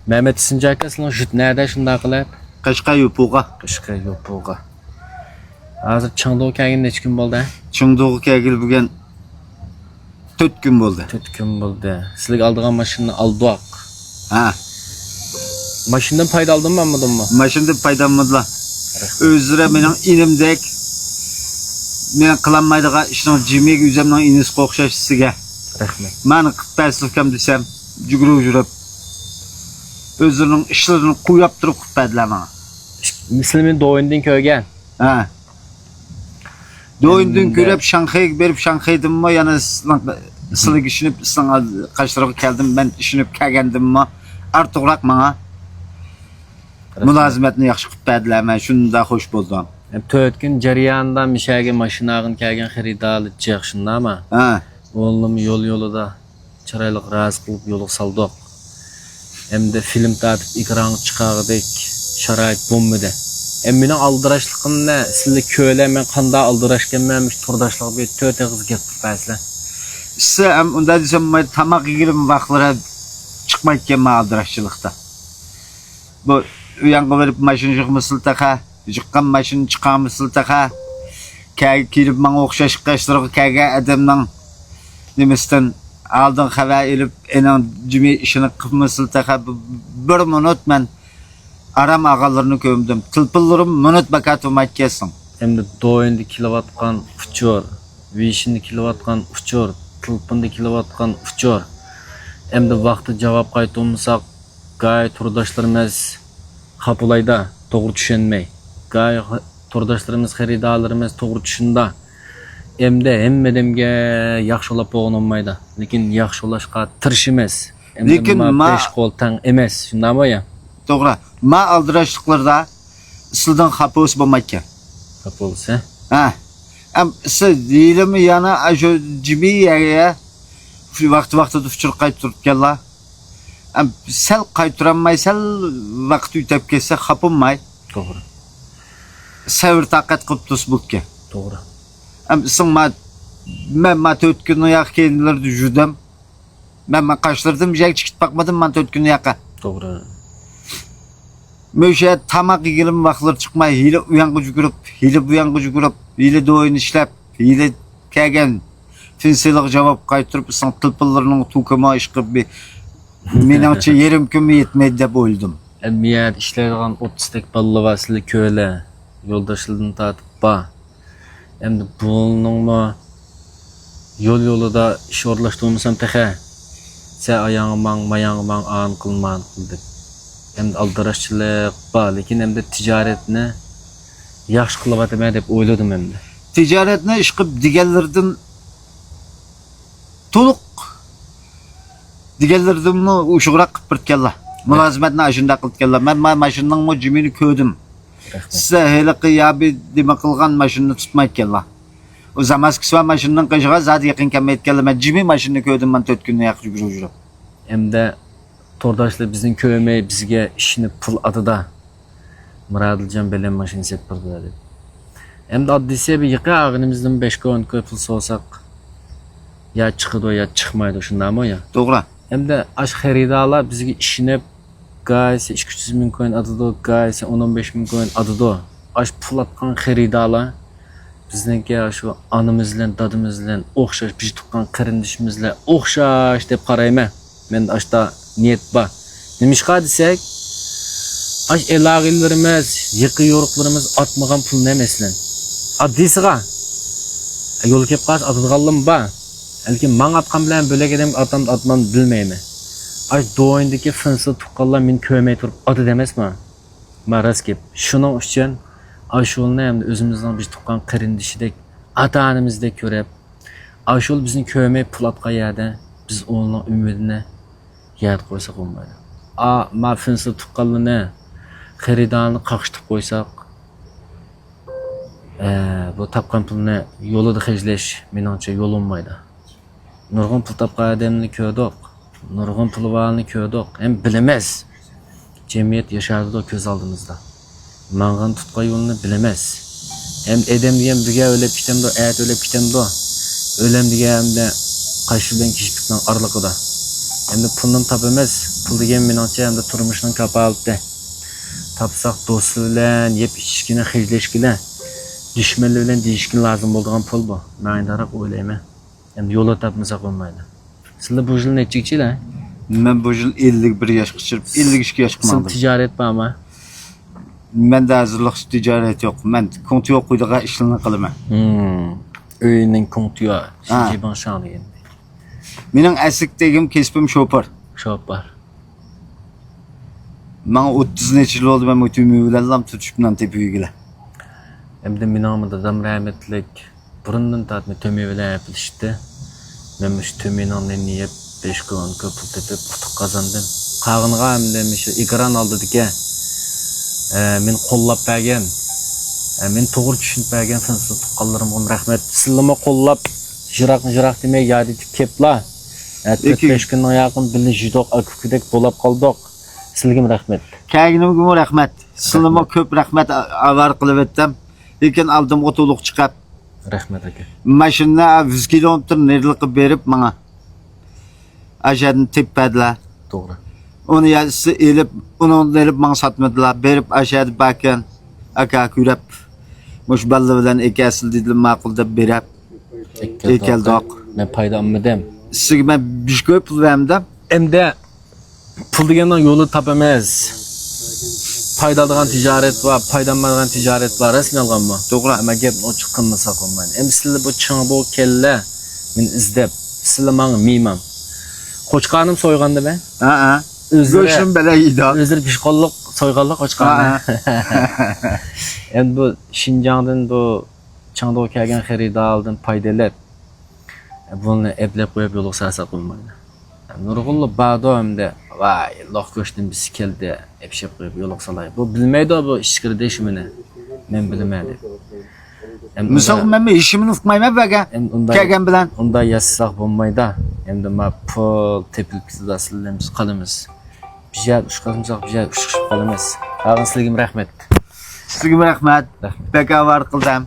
Mehmet Sincakas'ın jüt nerede şunda qilib? Qashqa yo'puga. Qishqa yo'puga. Hozir Changdou kelgan necha kun bo'ldi? Chengduga kelgil bugun 4 kun bo'ldi. 4 kun bo'ldi. Sizlarga oldigan mashinani oldiq. Ha, Mashindan foyda oldimmi, olmadimmi? mashinada foydalanmadılar. O'zlari mening inimdek men qilolmaydigan ishning jimiga o'zimning inisiga o'xshash sizga. Rahmat. Meni qilib desam, yugurib o'zlarining ishlarini qo'yib turib qiladilar menga. Mislimin do'yindan ko'rgan. Ha. Do'yindan ko'rib Shanxayga berib Shanxaydimmi yana sizlarga ishonib sizlarga Qashqadaryoga keldim, men ishonib kelgandimmi ortiqroq menga mulozimatni yaxshi qilib berdilar. Men shunda xush bo'ldim. 4 kun jarayonida mishaga mashinag'in kelgan xaridorlar chiq shundami? Ha. Oğlum yolda chiroyli raz qilib yo'liq saldiq. Hamda film tartib ekran chiqardik. Sharoit bo'lmadi. Meni aldirashligimni sizlar ko'laman qanday aldirashganmanmish turdashlik bir 4 og'iz gap qilibsizlar. Siz ham unda desam men tamoq yegirim vaqtlari chiqmayotgan men aldirashchilikda. Bu uyanga berib mashina chiqmasil taqa, chiqqan mashina chiqamisil taqa. Kelib menga o'xshash Qashqadaryoga kelgan odamning nimasidan aldın xabar elib enan jimi ishini qilmasil taqa bir minut men aram ağalarını kömdüm. Tılpıllırım minut bakatımak kesin. Hem de doyunda kilovatkan uçur, vişinde kilovatkan uçur, tılpında kilovatkan uçur. Hem de vakti cevap kaytılmasak gayet turdaşlarımız kapılayda doğru düşünmey. Gayet turdaşlarımız, xeridalarımız doğru düşünde. Hem de hemmedemge yaxşılap oğunulmaydı. Lekin yaxşılaşqa tırşımız. Lekin ma... 5 qol tang emas, şunda mı ya? Doğru. Ma aldırışlıklarda sizden hapus bulmakka. Hapus he? Ha. Siz değilimi yana ajo cibi ya vakti düşür kayıtırıp gella. Sel kayıtıramay, sel vakti ütep kesse hapunmay. Doğru. Sevir takat kıptus bulke. Doğru. Sen ma 4 gün ayak kendileri düşürdüm. Ben kaçtırdım, jek çıkıp bakmadım, ben 4 gün yaka. Doğru. Möşe tamak yiyelim vakitler çıkmay, hile uyanıcı yugurub, hile uyanıcı yugurub, hile doyun işlep, hile kelgen finsilik cevap kaytırıp, sen tılpıllarının tukuma işkip bir menimce yerim kümme yetmedi dep oldum. Miyad işlerden 30 tek ballı vasılı köyle, yoldaşlığını tatıp ba. Hem de bunun mu yolu da iş orlaştığımızdan tehe, sen ayağıman ağın kılman kıldık. Hem de aldıraşçılık ba, lekin hem de ticaretini yaxşı qılıp atmaya dep oyladım hem de. Ticaretine işkip digellerden toluk digellerden mi uşuğrak kıpırt kella. Mülazimetine aşında kılıp kella. Ben maşından mı cimini köydüm. Size hele kıyabi dime kılgan maşını tutmayıp kella. O zaman kısva maşından kışığa zaten yakın kemiyet kella. Ben cimi maşını köydüm ben 4 günde yakıcı yürüyorum. Hem de tordaşlar bizim köyme bizge işini pul adıda Muradılcan belen maşını sepirdiler dedi. Hem de addisiye bir yıkı ağınımızdan 5-10 köy pul soğusak ya çıkıdı ya çıkmaydı şundan mı ya? Doğru. Hem de aş xeridalar bizge işini gayse 200 min koyun adıda gayse 10-15 min koyun adıda aş pul atkan xeridalar bizden ki şu anımızla dadımızla okşaş bir tutan kırındışımızla okşaş deyip karayma. Men de aşta niyet ba. Nemişka desek, aş elağillerimiz, yıkı yoruklarımız atmagan pul ne meslen. Addisiga, yol kep kaç atıdığalım ba. Elkin man atkan bilen bölek edem atman bilmeyme. Aş doğuyundaki fınsı tukallar min kövmeye turup adı demez mi? Maraz kep. Şunun için, aş yolunu hem de özümüzden bir tukan kırındışıdek, ata-anımızda körep. Aş yol bizim kövmeye pul atka yerde, biz onun ümidine yer koysak olmaydı. Ma finsi tuqqanlığını, xeridanını qaqıştıp koysak, bu tapqan pulunu yolu da xejleş, menimce yol olmaydı. Nurgun pul tapqan adamını köydük, nurgun pul valını köydük, hem bilemez. Cemiyet yaşardı da köz aldığımızda. Manğan tutqa yolunu bilemez. Hem edem diyen birge ölep kitem de, eğer ölep kitem de, ölem diye hem de Kaşıdan kişilikten arlıqı da. Hem de puldan tapamaz, pul degan menimcha hamda turmushning kapalati. Tapsaq do'sti bilan yeb ichishgina, xejlashgina, dushmanlar bilan deyishgina lozim bo'lgan pul bu. Men aytariq o'ylayman. Endi yo'l topmasak bo'lmaydi. Sizlar bu yil nechchilar? Men bu yil 51 yoshga chiqib 52 yoshga Siz qoldim. tijorat bormi? Menda hozirlik tijorat yo'q. Men konti yo'q quydaga ishlarni qilaman. Uyning konti yo'q. Ha. Jiban shani endi. Mening aslikdagim kesbim shopar. Shopar. Mana 30 necha yil bo'ldi men o'timi bilan lam tutishibman tepigilar. Endi mening dadam rahmatlik burundan tatmi töme bilan yapılıştı. Men şu tömenin niyep 5 kun pul tepip putuk kazandım. Qağınğa hamda şu ekran aldı dike. Men qo'llab bergan. Men to'g'ri tushunib bergan sizga tuqqanlarimga rahmat. Sizlarga qo'llab jiroq demay yadi kepla. 4-5 kundan yaqin bilin jidoq akukdek bo'lib qoldik. Sizlarga rahmat. Kayginimga rahmat. Sizlarga ko'p rahmat avar qilib etdim. Lekin aldimga to'liq chiqib Rahmat aka. mashina 100 kilometr nerliqib berib menga ajadni tepadilar. To'g'ri. Onu yazısı elip, onu elip bana satmadılar. Berip aşağıda bakın, aka kürep. Muş ballı bilen iki asıl dediler makulda berip. Ekel dok. Men paydanmadım. Sizge ben bir köy pul vermdim. Endi pul degandan yo'li topamiz. Paydalıgan ticaret var, paydanmagan ticaret var. Resmi alganmi? To'g'ri. Ama gap o chiqqanmasa qo'ymaydi. Endi sizlar bu ching bu kella men izdab, sizlar menga miyman. Qo'chqanim so'yganda ben. Ha. Göçüm bele iyiydi. Özür pişqonliq, so'yganlik qo'chqani. Endi bu Şinjandan bu Changdo kelgan xaridorlardan paydalar. Buni eplab qo'yib yo'liq sarsa qo'ymaydi. Nurg'ulli ba'do hamda vay, loq go'shtin biz keldi, epshab qo'yib yo'liq salay. Bu bilmaydi bu ichkirida ishimini. Men bilmaydi. Misal ben işimin ufmayma baka. Kelgen bilen. Unda yazsaq bo'lmaydi. Endi ma pul tepilib ketadi sizlarimiz qolamiz. Bizga ushqazimsak bizga ushqishib qolamiz. Sizlarga rahmat. Sizge rahmat. Beka var kıldım.